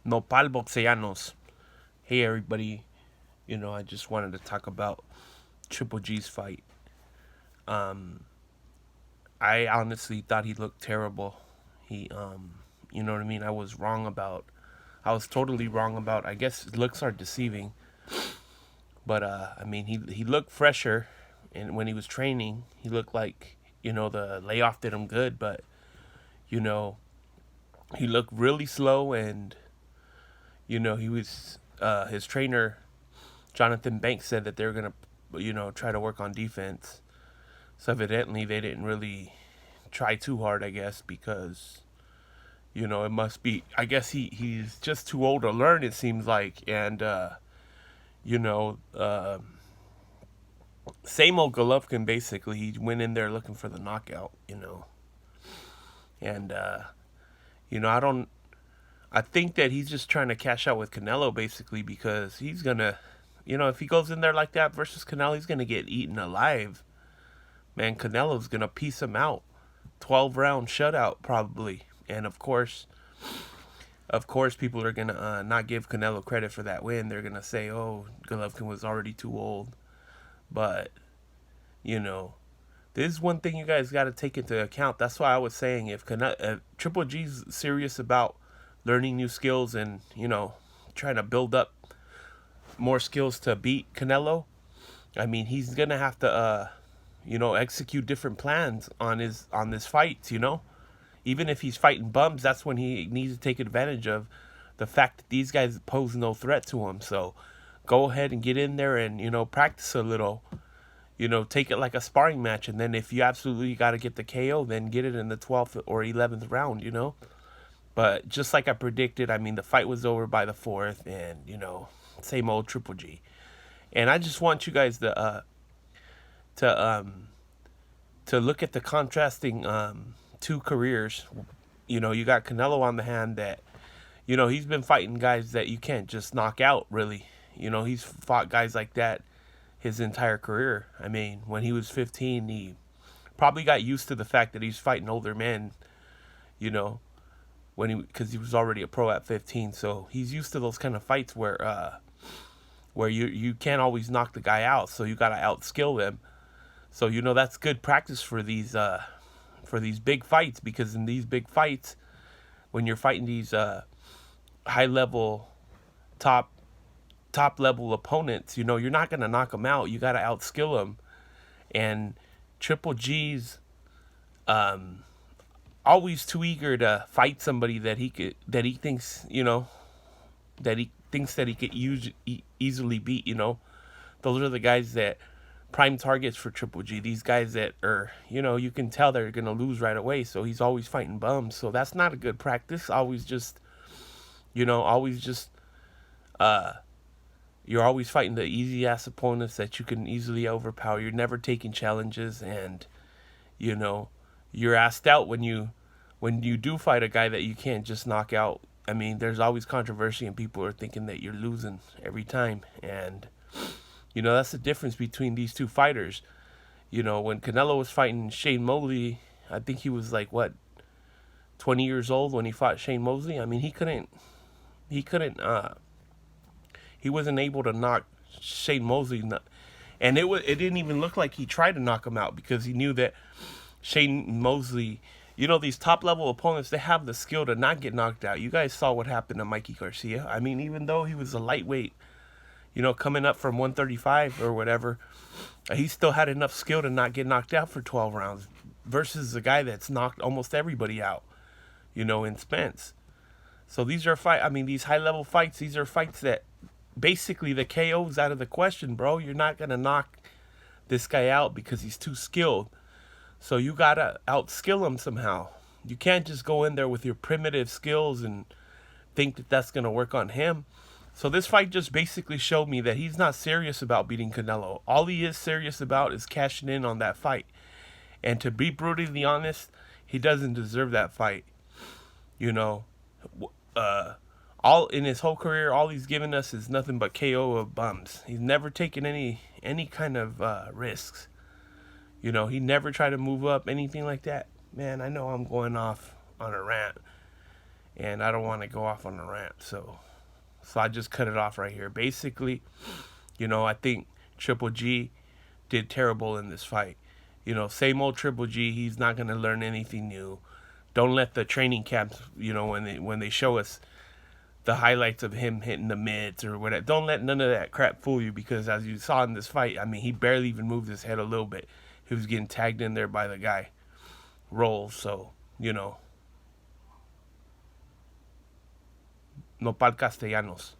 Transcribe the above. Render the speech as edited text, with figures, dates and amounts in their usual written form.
Nopal Boxeanos. Hey everybody, I just wanted to talk about Triple G's fight. Um, I honestly thought he looked terrible. You know what I mean? I was totally wrong about, I guess looks are deceiving, but I mean, he looked fresher, and when he was training, he looked like, the layoff did him good, but, you know, he looked really slow, and, he was, his trainer, Jonathan Banks, said that they were going to, try to work on defense. So evidently they didn't really try too hard, I guess, because it must be. I guess he's just too old to learn. It seems like, and you know, uh, same old Golovkin. Basically, he went in there looking for the knockout. And I don't. I think that he's just trying to cash out with Canelo, basically, because he's gonna, if he goes in there like that versus Canelo, he's gonna get eaten alive. Man, Canelo's gonna piece him out. 12-round shutout probably, and of course, people are gonna not give Canelo credit for that win. They're gonna say, "Oh, Golovkin was already too old." But you know, this is one thing you guys got to take into account. That's why I was saying if Triple G's serious about learning new skills and trying to build up more skills to beat Canelo, I mean he's gonna have to execute different plans on this fight. Even if he's fighting bums, that's when he needs to take advantage of the fact that these guys pose no threat to him. So go ahead and get in there and practice a little. Take it like a sparring match, and then if you absolutely got to get the KO, then get it in the 12th or 11th round. But just like I predicted, I mean the fight was over by the fourth, and same old Triple G. And I just want you guys to look at the contrasting two careers. You got Canelo on the hand that he's been fighting guys that you can't just knock out, really. He's fought guys like that his entire career. I mean, when he was 15, he probably got used to the fact that he's fighting older men, you know, because he was already a pro at 15. So he's used to those kind of fights where you can't always knock the guy out, so you got to outskill them. So that's good practice for these big fights, because in these big fights, when you're fighting these high level top top level opponents, you're not gonna knock them out. You got to outskill them. And Triple G's always too eager to fight somebody that he thinks that he could easily beat. Those are the guys that prime targets for Triple G. These guys that are, you can tell they're gonna lose right away. So he's always fighting bums. So that's not a good practice. Always just uh you're always fighting the easy ass opponents that you can easily overpower. You're never taking challenges, and you know you're asked out when you do fight a guy that you can't just knock out. I mean, there's always controversy, and people are thinking that you're losing every time. And that's the difference between these two fighters. When Canelo was fighting Shane Mosley, I think he was like what, 20 years old when he fought Shane Mosley. I mean, he wasn't able to knock Shane Mosley, and it didn't even look like he tried to knock him out, because he knew that Shane Mosley, these top level opponents, they have the skill to not get knocked out. You guys saw what happened to Mikey Garcia. I mean, even though he was a lightweight, coming up from 135 or whatever, he still had enough skill to not get knocked out for 12 rounds versus a guy that's knocked almost everybody out, in Spence. So these high level fights, these are fights that basically the KO's out of the question, bro. You're not going to knock this guy out because he's too skilled. So you got to outskill him somehow. You can't just go in there with your primitive skills and think that that's going to work on him. So this fight just basically showed me that he's not serious about beating Canelo. All he is serious about is cashing in on that fight. And to be brutally honest, he doesn't deserve that fight. You know, all in his whole career, all he's given us is nothing but KO of bums. He's never taken any kind of risks. He never tried to move up, anything like that. Man, I know I'm going off on a rant. and I don't want to go off on a rant, so I just cut it off right here. Basically, I think Triple G did terrible in this fight. Same old Triple G. He's not gonna learn anything new. Don't let the training camps, when they show us the highlights of him hitting the mids or whatever. Don't let none of that crap fool you, because as you saw in this fight, I mean, he barely even moved his head a little bit. He was getting tagged in there by the guy. Rolls, so, Nopal Castellanos.